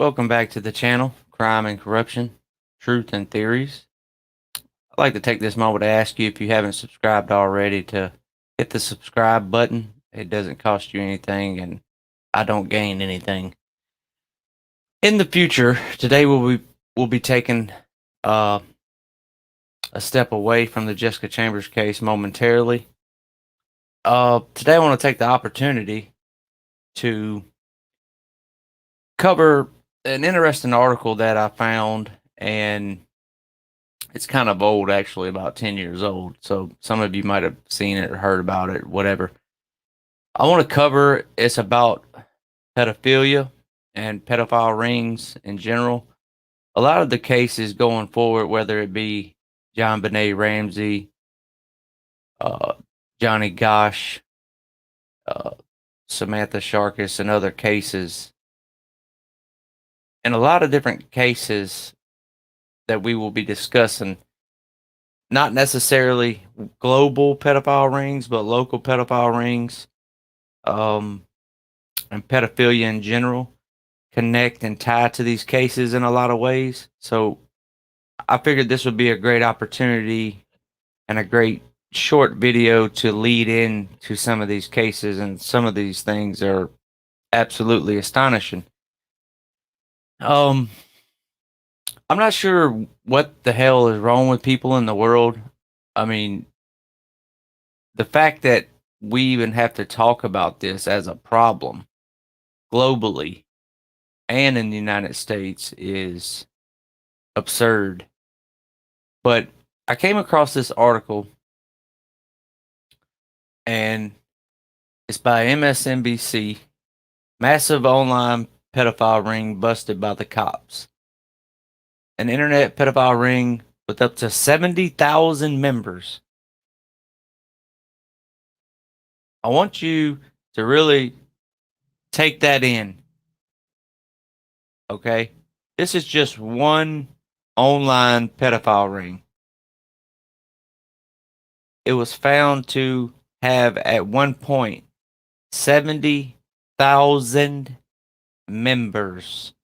Welcome back to the channel, Crime and Corruption, Truth and Theories. I'd like to take this moment to ask you if you haven't subscribed already to hit the subscribe button. It doesn't cost you anything and I don't gain anything. In the future, today we'll be taking uh, a step away from the Jessica Chambers case momentarily. Today I want to take the opportunity to cover an interesting article that I found, and it's kind of old, actually, about 10 years old. So some of you might have seen it or heard about it, whatever. I want to cover it's about pedophilia and pedophile rings in general. A lot of the cases going forward, whether it be John Benet Ramsey, uh, Johnny Gosh, uh, Samantha Sharkis, and other cases, and a lot of different cases that we will be discussing, not necessarily global pedophile rings, but local pedophile rings, um, and pedophilia in general, connect and tie to these cases in a lot of ways. So I figured this would be a great opportunity and a great short video to lead in to some of these cases, and some of these things are absolutely astonishing. Um, I'm not sure what the hell is wrong with people in the world. I mean, the fact that we even have to talk about this as a problem globally and in the United States is absurd. But I came across this article, and it's by MSNBC. Massive online pedophile ring busted by the cops. An internet pedophile ring with up to 70,000 members. I want you to really take that in. Okay? This is just one online pedophile ring. It was found to have at one point 70,000 members.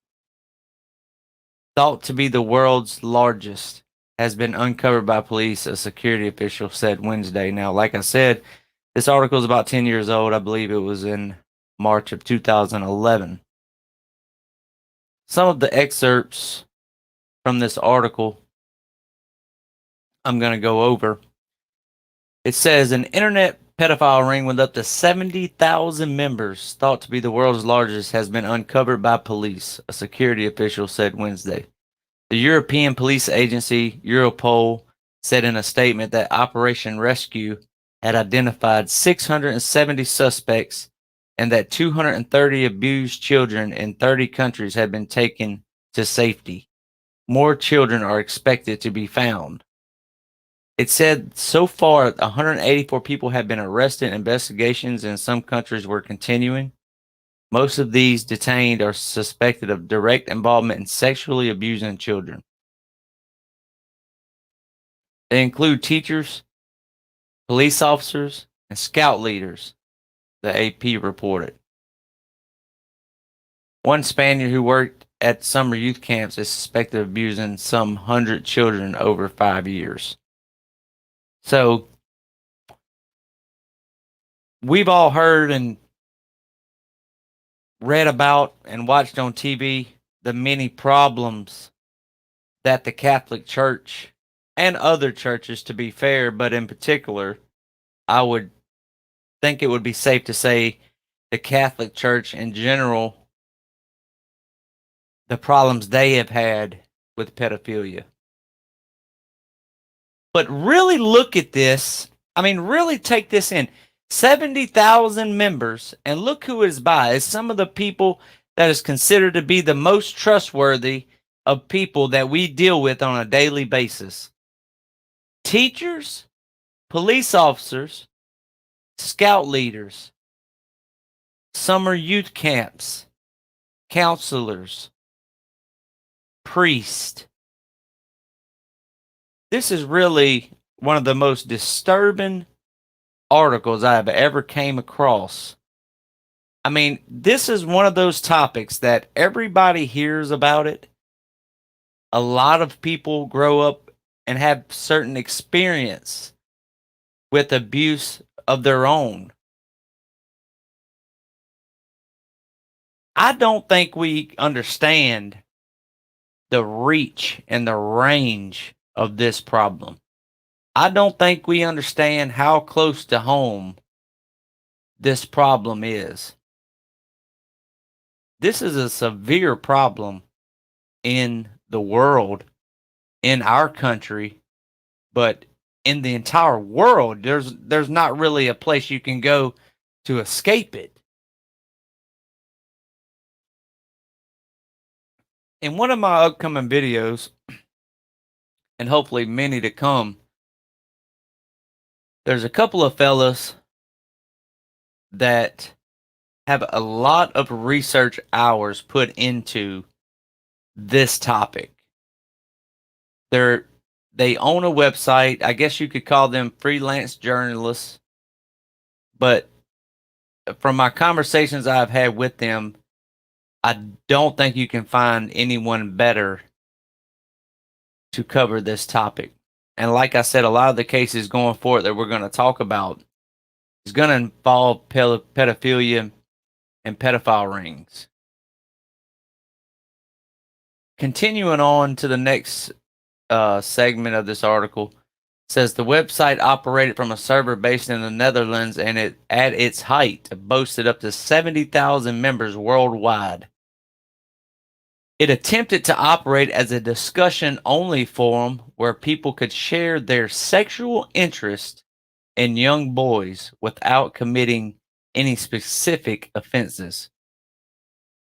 Thought to be the world's largest, has been uncovered by police, a security official said Wednesday. Now, like I said, this article is about 10 years old. I believe it was in March of 2011. Some of the excerpts from this article I'm going to go over. It says an internet pedophile ring with up to 70,000 members, thought to be the world's largest, has been uncovered by police, a security official said Wednesday. The European police agency, Europol, said in a statement that Operation Rescue had identified 670 suspects and that 230 abused children in 30 countries had been taken to safety. More children are expected to be found. It said so far 184 people have been arrested. Investigations in some countries were continuing. Most of these detained are suspected of direct involvement in sexually abusing children. They include teachers, police officers, and scout leaders, the AP reported. One Spaniard who worked at summer youth camps is suspected of abusing some 100 children over 5 years. So, we've all heard and read about and watched on TV the many problems that the Catholic Church and other churches, to be fair, but in particular, I would think it would be safe to say the Catholic Church in general, the problems they have had with pedophilia. But really look at this. I mean, really take this in. 70,000 members, and look who it is by. It's some of the people that is considered to be the most trustworthy of people that we deal with on a daily basis. Teachers, police officers, scout leaders, summer youth camps, counselors, priests. This is really one of the most disturbing articles I have ever came across. I mean, this is one of those topics that everybody hears about it. A lot of people grow up and have certain experience with abuse of their own. I don't think we understand the reach and the range of this problem. I don't think we understand how close to home this problem is. This is a severe problem in the world, in our country, but in the entire world, there's not really a place you can go to escape it. In one of my upcoming videos, and hopefully many to come, there's a couple of fellas that have a lot of research hours put into this topic. They own a website. I guess you could call them freelance journalists, but from my conversations I've had with them, I don't think you can find anyone better to cover this topic. And like I said, a lot of the cases going forward that we're going to talk about is going to involve pedophilia and pedophile rings. Continuing on to the next segment of this article, says the website operated from a server based in the Netherlands, and it at its height boasted up to 70,000 members worldwide. It attempted to operate as a discussion-only forum where people could share their sexual interest in young boys without committing any specific offenses,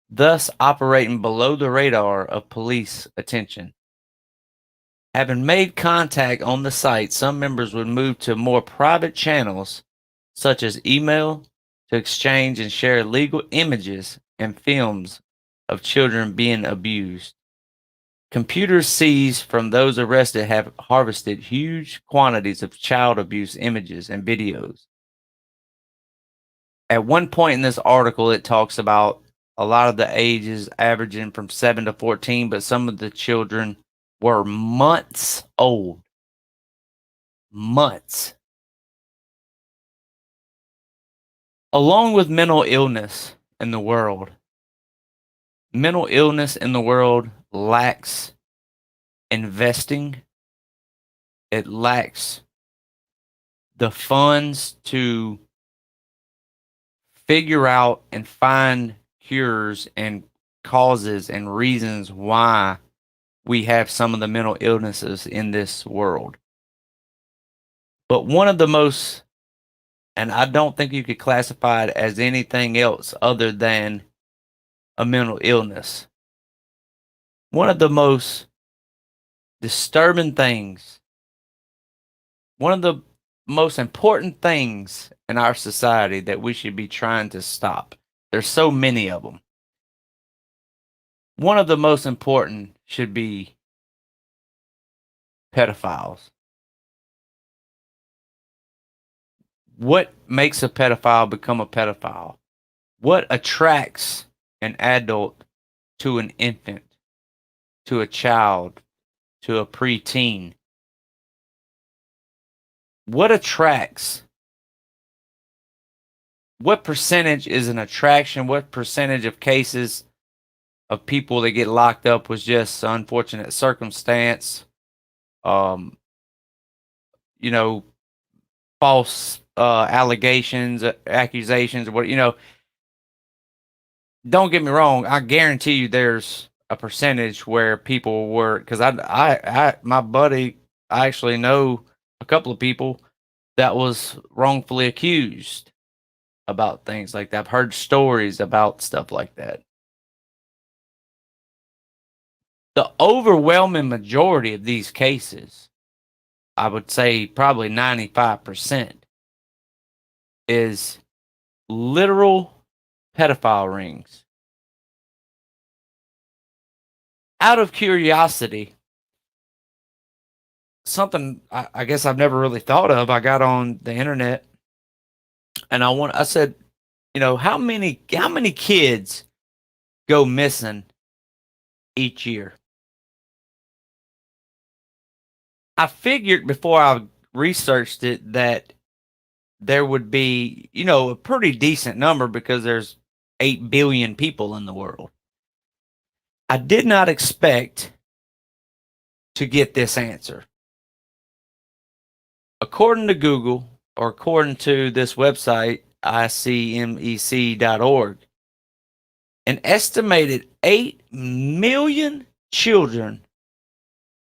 thus operating below the radar of police attention. Having made contact on the site, some members would move to more private channels, such as email, to exchange and share legal images and films of children being abused. Computers seized from those arrested have harvested huge quantities of child abuse images and videos. At one point in this article, it talks about a lot of the ages averaging from 7 to 14, but some of the children were months old. Months. Along with mental illness in the world, lacks investing. It lacks the funds to figure out and find cures and causes and reasons why we have some of the mental illnesses in this world. But one of the most, and I don't think you could classify it as anything else other than a mental illness. One of the most disturbing things, one of the most important things in our society that we should be trying to stop. There's so many of them. One of the most important should be pedophiles. What makes a pedophile become a pedophile? What attracts an adult to an infant, to a child, to a preteen? What attracts? What percentage is an attraction? What percentage of cases of people that get locked up was just unfortunate circumstance? You know, false allegations, accusations, or what, don't get me wrong. I guarantee you there's a percentage where people were, because my buddy, I actually know a couple of people that was wrongfully accused about things like that. I've heard stories about stuff like that. The overwhelming majority of these cases, I would say probably 95%, is literal pedophile rings. Out of curiosity, something I guess I've never really thought of, I got on the internet and I said, How many kids go missing each year? I figured before I researched it that there would be, a pretty decent number because there's 8 billion people in the world. I did not expect to get this answer. According to Google, or according to this website, icmec.org, an estimated 8 million children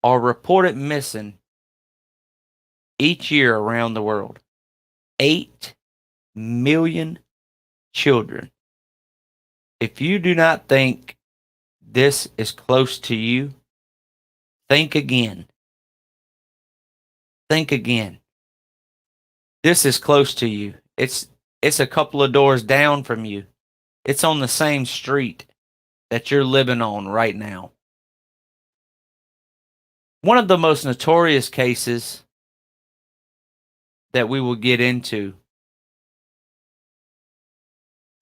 are reported missing each year around the world. 8 million children. If you do not think this is close to you, think again. Think again. This is close to you. It's a couple of doors down from you. It's on the same street that you're living on right now. One of the most notorious cases that we will get into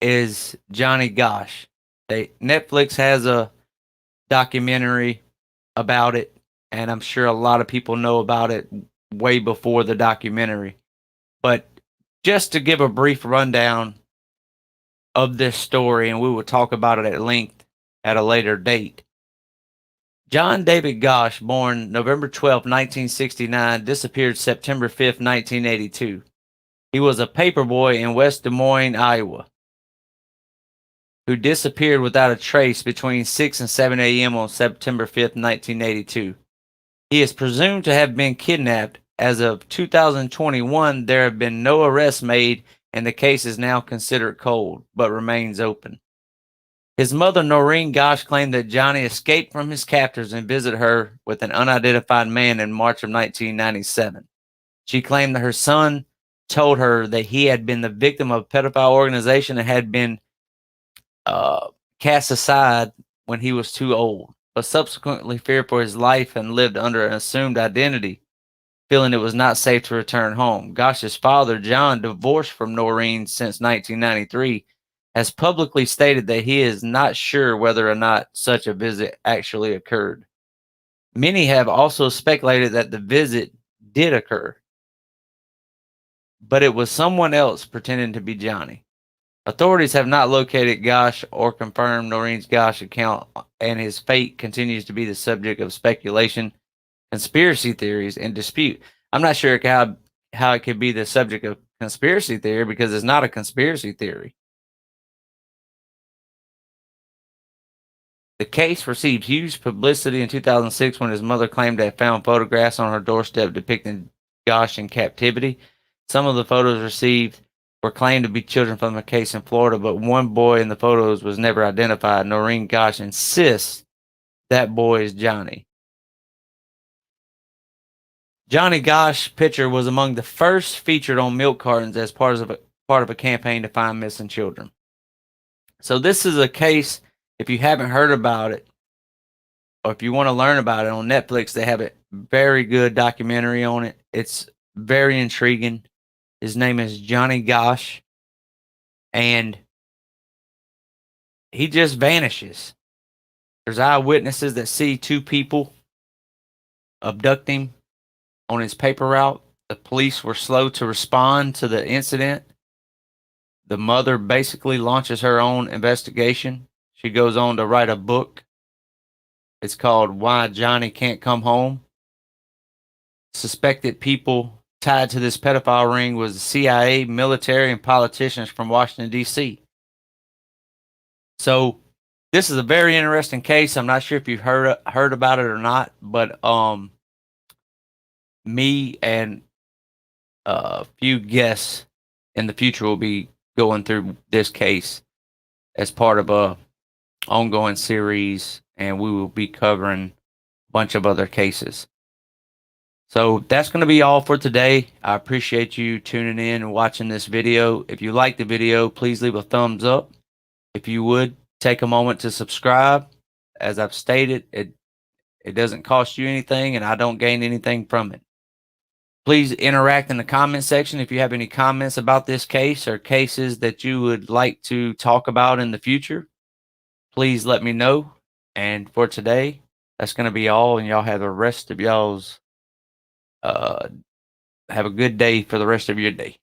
is Johnny Gosch. Netflix has a documentary about it, and I'm sure a lot of people know about it way before the documentary. But just to give a brief rundown of this story, and we will talk about it at length at a later date. John David Gosch, born November 12, 1969, disappeared September 5, 1982. He was a paperboy in West Des Moines, Iowa, who disappeared without a trace between 6 and 7 a.m. on September 5, 1982. He is presumed to have been kidnapped. As of 2021, there have been no arrests made, and the case is now considered cold, but remains open. His mother, Noreen Gosch, claimed that Johnny escaped from his captors and visited her with an unidentified man in March of 1997. She claimed that her son told her that he had been the victim of a pedophile organization and had been cast aside when he was too old, but subsequently feared for his life and lived under an assumed identity, feeling it was not safe to return home. Gosch's father, John, divorced from Noreen since 1993, has publicly stated that he is not sure whether or not such a visit actually occurred. Many have also speculated that the visit did occur, but it was someone else pretending to be Johnny. Authorities have not located Gosch or confirmed Noreen's Gosch account, and his fate continues to be the subject of speculation, conspiracy theories, and dispute. I'm not sure how it could be the subject of conspiracy theory because it's not a conspiracy theory. The case received huge publicity in 2006 when his mother claimed to have found photographs on her doorstep depicting Gosch in captivity. Some of the photos received were claimed to be children from a case in Florida, but one boy in the photos was never identified. Noreen Gosch insists that boy is Johnny. Johnny Gosch picture was among the first featured on milk cartons as part of a campaign to find missing children. So this is a case, if you haven't heard about it, or if you want to learn about it, on Netflix, they have a very good documentary on it. It's very intriguing. His name is Johnny Gosch, and he just vanishes. There's eyewitnesses that see two people abduct him on his paper route. The police were slow to respond to the incident. The mother basically launches her own investigation. She goes on to write a book. It's called Why Johnny Can't Come Home. Suspected people tied to this pedophile ring was the CIA, military, and politicians from Washington, D.C. So this is a very interesting case. I'm not sure if you've heard about it or not, but me and a few guests in the future will be going through this case as part of a ongoing series, and we will be covering a bunch of other cases. So that's going to be all for today. I appreciate you tuning in and watching this video. If you like the video, please leave a thumbs up. If you would, take a moment to subscribe. As I've stated, it doesn't cost you anything, and I don't gain anything from it. Please interact in the comment section if you have any comments about this case or cases that you would like to talk about in the future. Please let me know. And for today, that's going to be all. And y'all have the rest of y'all's, have a good day for the rest of your day.